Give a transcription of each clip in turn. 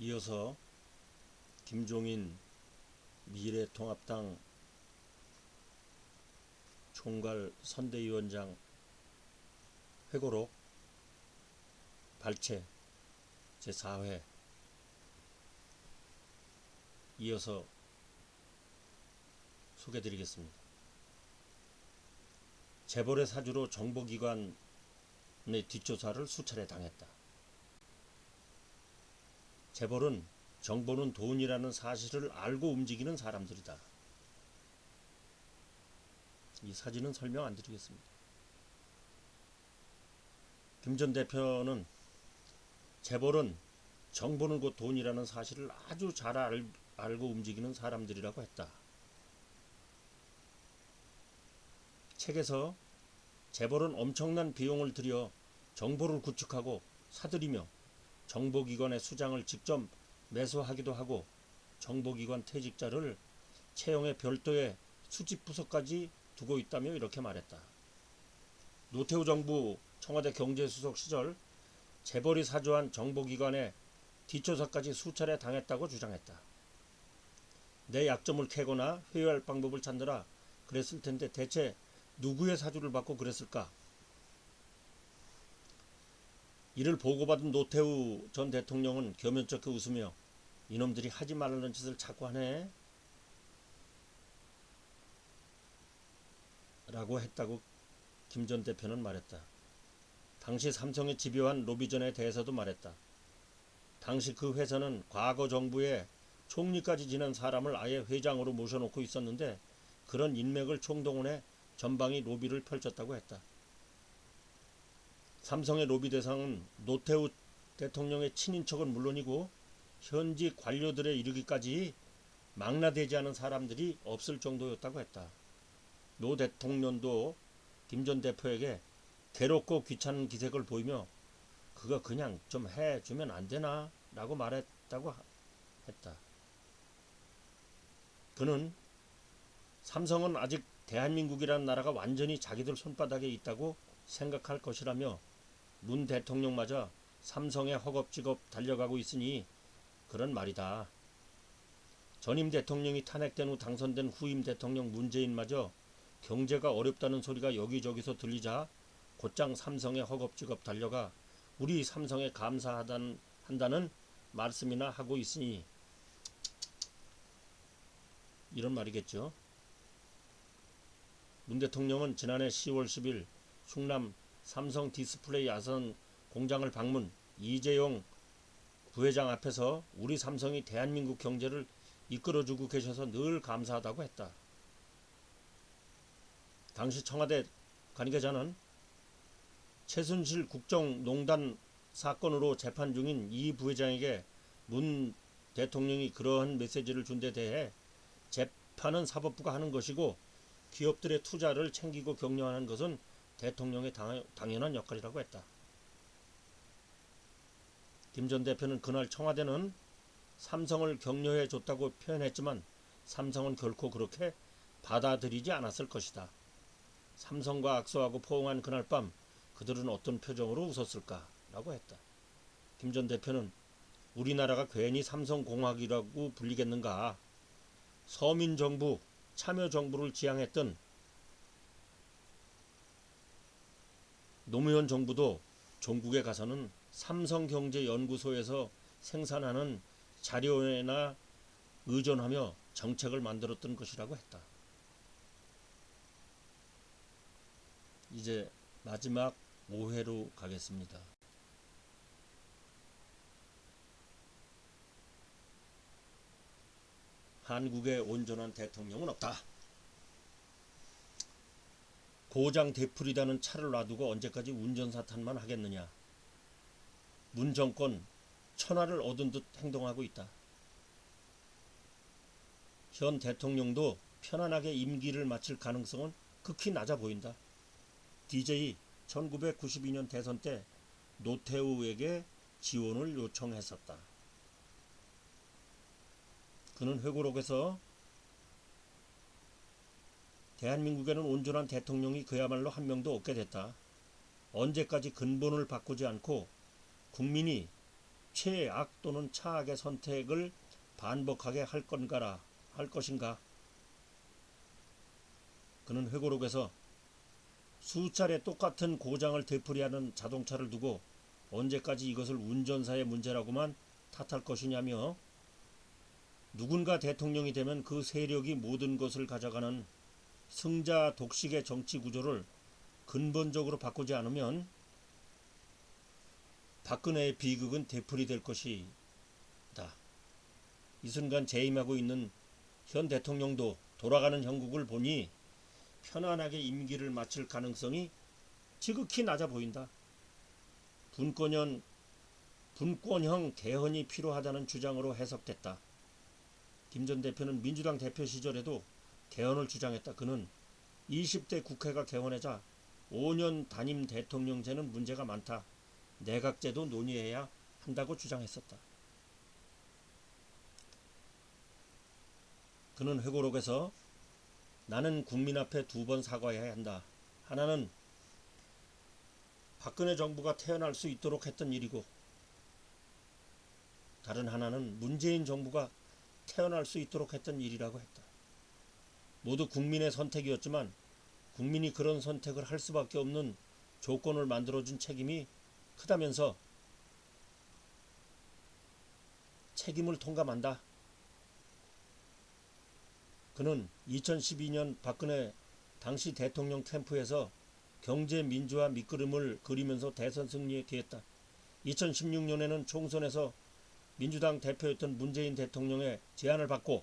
이어서 김종인 미래통합당 총괄 선대위원장 회고록 발췌 제4회 이어서 소개드리겠습니다. 재벌의 사주로 정보기관의 뒷조사를 수차례 당했다. 재벌은 정보는 돈이라는 사실을 알고 움직이는 사람들이다. 이 사진은 설명 안 드리겠습니다. 김 전 대표는 재벌은 정보는 곧 돈이라는 사실을 아주 잘 알고 움직이는 사람들이라고 했다. 책에서 재벌은 엄청난 비용을 들여 정보를 구축하고 사들이며 정보기관의 수장을 직접 매수하기도 하고 정보기관 퇴직자를 채용해 별도의 수집 부서까지 두고 있다며 이렇게 말했다. 노태우 정부 청와대 경제수석 시절 재벌이 사주한 정보기관의 뒷조사까지 수차례 당했다고 주장했다. 내 약점을 캐거나 회유할 방법을 찾느라 그랬을 텐데 대체 누구의 사주를 받고 그랬을까? 이를 보고받은 노태우 전 대통령은 겸연쩍게 웃으며 이놈들이 하지 말라는 짓을 자꾸 하네 라고 했다고 김 전 대표는 말했다. 당시 삼성의 집요한 로비전에 대해서도 말했다. 당시 그 회사는 과거 정부의 총리까지 지낸 사람을 아예 회장으로 모셔놓고 있었는데 그런 인맥을 총동원해 전방위 로비를 펼쳤다고 했다. 삼성의 로비 대상은 노태우 대통령의 친인척은 물론이고 현직 관료들에 이르기까지 망라되지 않은 사람들이 없을 정도였다고 했다. 노 대통령도 김 전 대표에게 괴롭고 귀찮은 기색을 보이며 그거 그냥 좀 해주면 안 되나? 라고 말했다고 했다. 그는 삼성은 아직 대한민국이라는 나라가 완전히 자기들 손바닥에 있다고 생각할 것이라며 문 대통령마저 삼성의 허겁지겁 달려가고 있으니 그런 말이다. 전임 대통령이 탄핵된 후 당선된 후임 대통령 문재인마저 경제가 어렵다는 소리가 여기저기서 들리자 곧장 삼성에 허겁지겁 달려가 우리 삼성에 감사한다는 말씀이나 하고 있으니 이런 말이겠죠. 문 대통령은 지난해 10월 10일 충남 삼성 디스플레이 아산 공장을 방문 이재용 부회장 앞에서 우리 삼성이 대한민국 경제를 이끌어주고 계셔서 늘 감사하다고 했다. 당시 청와대 관계자는 최순실 국정농단 사건으로 재판 중인 이 부회장에게 문 대통령이 그러한 메시지를 준 데 대해 재판은 사법부가 하는 것이고 기업들의 투자를 챙기고 격려하는 것은 대통령의 당연한 역할이라고 했다. 김 전 대표는 그날 청와대는 삼성을 격려해 줬다고 표현했지만 삼성은 결코 그렇게 받아들이지 않았을 것이다. 삼성과 악수하고 포옹한 그날 밤 그들은 어떤 표정으로 웃었을까? 라고 했다. 김 전 대표는 우리나라가 괜히 삼성공화국이라고 불리겠는가? 서민정부, 참여정부를 지향했던 노무현 정부도 종국에 가서는 삼성경제연구소에서 생산하는 자료에나 의존하며 정책을 만들었던 것이라고 했다. 이제 마지막 5회로 가겠습니다. 한국의 온전한 대통령은 없다. 고장 되풀이다는 차를 놔두고 언제까지 운전사탄만 하겠느냐. 문 정권 천하를 얻은 듯 행동하고 있다. 현 대통령도 편안하게 임기를 마칠 가능성은 극히 낮아 보인다. DJ 1992년 대선 때 노태우에게 지원을 요청했었다. 그는 회고록에서 대한민국에는 온전한 대통령이 그야말로 한 명도 없게 됐다. 언제까지 근본을 바꾸지 않고 국민이 최악 또는 차악의 선택을 반복하게 할 것인가? 그는 회고록에서 수차례 똑같은 고장을 되풀이하는 자동차를 두고 언제까지 이것을 운전사의 문제라고만 탓할 것이냐며, 누군가 대통령이 되면 그 세력이 모든 것을 가져가는 승자 독식의 정치 구조를 근본적으로 바꾸지 않으면 박근혜의 비극은 되풀이될 것이다. 이 순간 재임하고 있는 현 대통령도 돌아가는 형국을 보니 편안하게 임기를 마칠 가능성이 지극히 낮아 보인다. 분권형 개헌이 필요하다는 주장으로 해석됐다. 김 전 대표는 민주당 대표 시절에도 개헌을 주장했다. 그는 20대 국회가 개헌하자 5년 단임 대통령제는 문제가 많다. 내각제도 논의해야 한다고 주장했었다. 그는 회고록에서 나는 국민 앞에 두 번 사과해야 한다. 하나는 박근혜 정부가 태어날 수 있도록 했던 일이고, 다른 하나는 문재인 정부가 태어날 수 있도록 했던 일이라고 했다. 모두 국민의 선택이었지만 국민이 그런 선택을 할 수밖에 없는 조건을 만들어준 책임이 크다면서 책임을 통감한다. 그는 2012년 박근혜 당시 대통령 캠프에서 경제 민주화 밑그림을 그리면서 대선 승리에 기했다. 2016년에는 총선에서 민주당 대표였던 문재인 대통령의 제안을 받고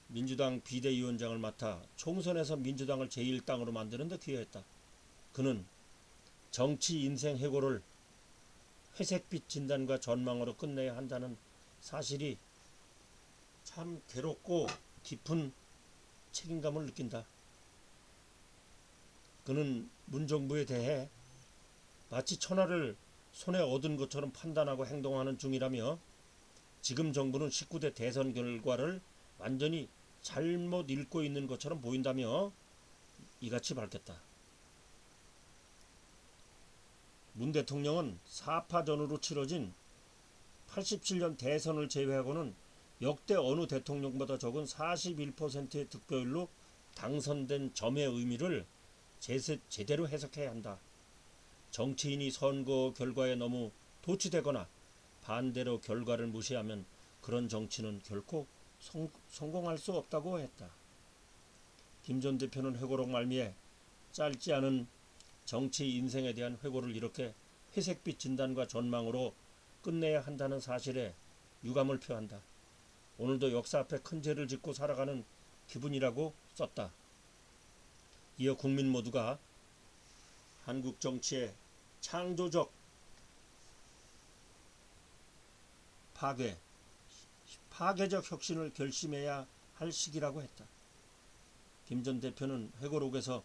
민주당 비대위원장을 맡아 총선에서 민주당을 제1당으로 만드는 데 기여했다. 그는 정치 인생 해고를 회색빛 진단과 전망으로 끝내야 한다는 사실이 참 괴롭고 깊은 책임감을 느낀다. 그는 문정부에 대해 마치 천하를 손에 얻은 것처럼 판단하고 행동하는 중이라며, 지금 정부는 19대 대선 결과를 완전히 잘못 읽고 있는 것처럼 보인다며 이같이 밝혔다. 문 대통령은 4파전으로 치러진 87년 대선을 제외하고는 역대 어느 대통령보다 적은 41%의 득표율로 당선된 점의 의미를 제대로 해석해야 한다. 정치인이 선거 결과에 너무 도취되거나 반대로 결과를 무시하면 그런 정치는 결코 성공할 수 없다고 했다. 김 전 대표는 회고록 말미에 짧지 않은 정치 인생에 대한 회고를 이렇게 회색빛 진단과 전망으로 끝내야 한다는 사실에 유감을 표한다. 오늘도 역사 앞에 큰 죄를 짓고 살아가는 기분이라고 썼다. 이어 국민 모두가 한국 정치의 창조적 파괴적 혁신을 결심해야 할 시기라고 했다. 김 전 대표는 회고록에서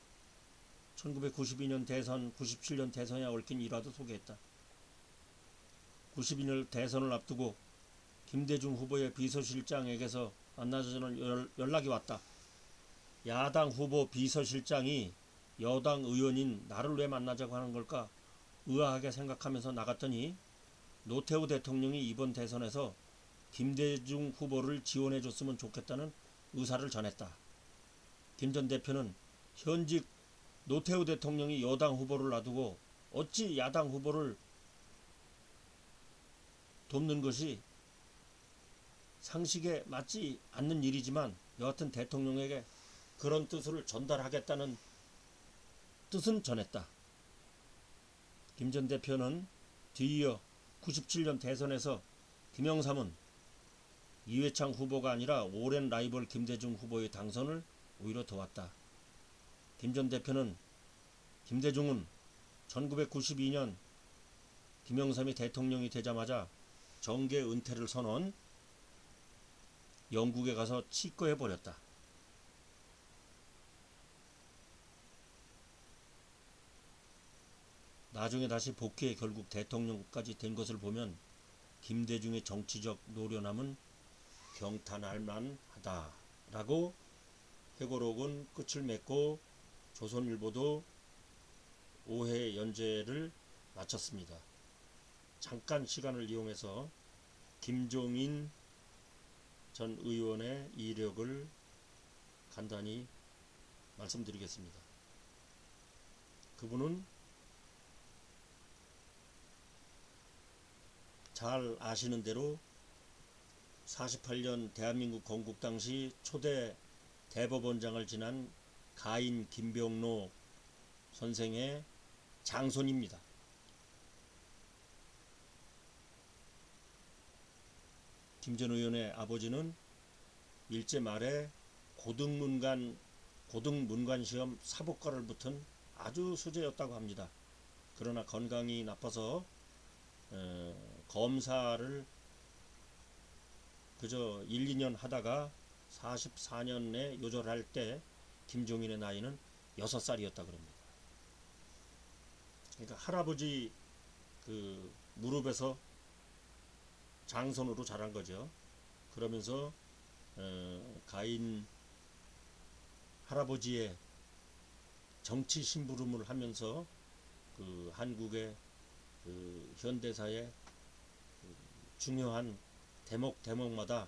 1992년 대선, 97년 대선에 얽힌 일화도 소개했다. 92년 대선을 앞두고 김대중 후보의 비서실장에게서 만나자 저는 연락이 왔다. 야당 후보 비서실장이 여당 의원인 나를 왜 만나자고 하는 걸까 의아하게 생각하면서 나갔더니 노태우 대통령이 이번 대선에서 김대중 후보를 지원해 줬으면 좋겠다는 의사를 전했다. 김 전 대표는 현직 노태우 대통령이 여당 후보를 놔두고 어찌 야당 후보를 돕는 것이 상식에 맞지 않는 일이지만 여하튼 대통령에게 그런 뜻을 전달하겠다는 뜻은 전했다. 김 전 대표는 뒤이어 97년 대선에서 김영삼은 이회창 후보가 아니라 오랜 라이벌 김대중 후보의 당선을 오히려 도왔다. 김 전 대표는 김대중은 1992년 김영삼이 대통령이 되자마자 정계 은퇴를 선언, 영국에 가서 치과해버렸다. 나중에 다시 복귀해 결국 대통령까지 된 것을 보면 김대중의 정치적 노련함은 경탄할 만하다라고 회고록은 끝을 맺고 조선일보도 5회 연재를 마쳤습니다. 잠깐 시간을 이용해서 김종인 전 의원의 이력을 간단히 말씀드리겠습니다. 그분은 잘 아시는 대로 48년 대한민국 건국 당시 초대 대법원장을 지난 가인 김병로 선생의 장손입니다. 김 전 의원의 아버지는 일제 말에 고등문관 시험 사법과를 붙은 아주 수재였다고 합니다. 그러나 건강이 나빠서 검사를 그저 1, 2년 하다가 44년에 요절할 때 김종인의 나이는 6살이었다 그럽니다. 그러니까 할아버지 그 무릎에서 장손으로 자란 거죠. 그러면서 가인 할아버지의 정치 심부름을 하면서 그 한국의 그 현대사의 그 중요한 대목마다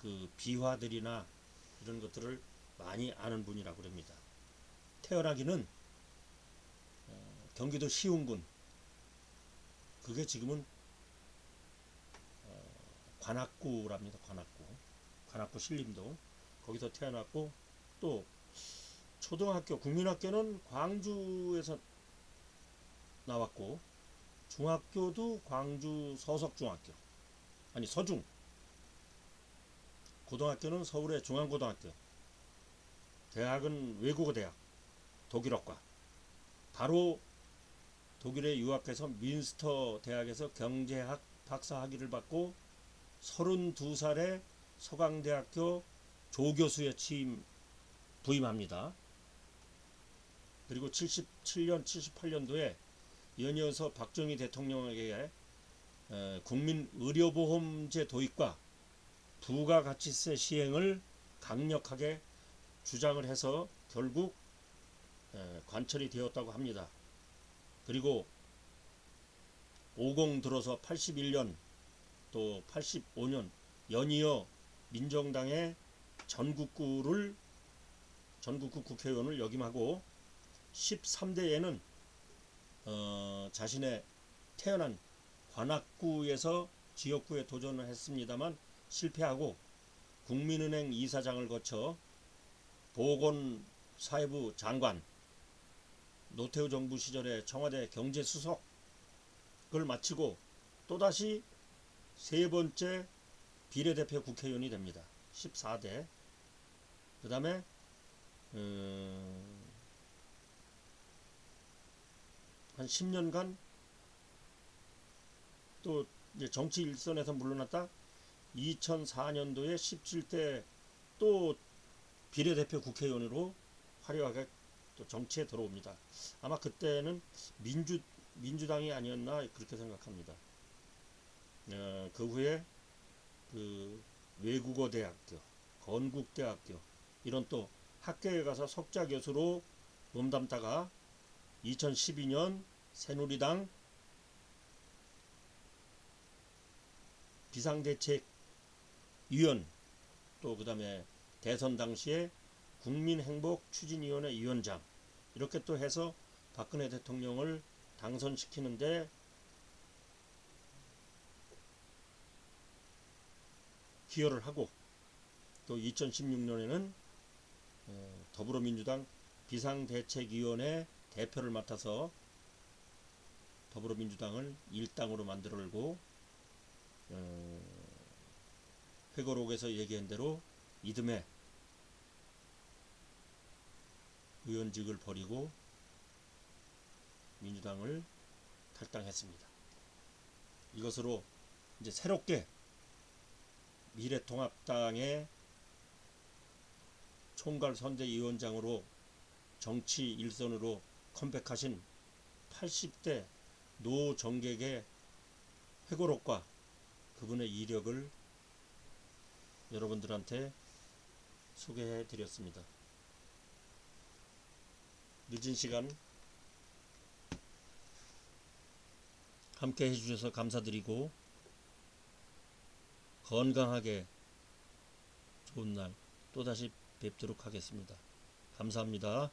그 비화들이나 이런 것들을 많이 아는 분이라고 합니다. 태어나기는 경기도 시흥군, 그게 지금은 관악구랍니다. 관악구 신림동, 거기서 태어났고, 또 초등학교 국민학교는 광주에서 나왔고, 중학교도 광주 서석중학교, 아니 서중, 고등학교는 서울의 중앙고등학교, 대학은 외국어대학 독일어과, 바로 독일에 유학해서 민스터 대학에서 경제학 박사 학위를 받고 32살에 서강대학교 조교수에 부임합니다. 그리고 77년, 78년도에 연이어서 박정희 대통령에게 국민의료보험제 도입과 부가가치세 시행을 강력하게 주장을 해서 결국 관철이 되었다고 합니다. 그리고 50 들어서 81년 또 85년 연이어 민정당의 전국구 국회의원을 역임하고 13대에는 자신의 태어난 관악구에서 지역구에 도전을 했습니다만 실패하고 국민은행 이사장을 거쳐 보건사회부 장관, 노태우 정부 시절에 청와대 경제수석을 마치고 또다시 세 번째 비례대표 국회의원이 됩니다. 14대. 그 다음에 한 10년간 또 이제 정치 일선에서 물러났다 2004년도에 17대 또 비례대표 국회의원으로 화려하게 또 정치에 들어옵니다. 아마 그때는 민주당이 아니었나 그렇게 생각합니다. 그 후에 그 외국어 대학교, 건국대학교 이런 또 학교에 가서 석좌 교수로 몸담다가 2012년 새누리당 비상대책위원, 또 그 다음에 대선 당시에 국민행복추진위원회 위원장, 이렇게 또 해서 박근혜 대통령을 당선시키는데 기여를 하고, 또 2016년에는 더불어민주당 비상대책위원회 대표를 맡아서 더불어민주당을 일당으로 만들고, 회고록에서 얘기한 대로 이듬해 의원직을 버리고 민주당을 탈당했습니다. 이것으로 이제 새롭게 미래통합당의 총괄선대위원장으로 정치 일선으로 컴백하신 80대 노정객의 회고록과 그분의 이력을 여러분들한테 소개해 드렸습니다. 늦은 시간 함께 해주셔서 감사드리고 건강하게 좋은 날 또다시 뵙도록 하겠습니다. 감사합니다.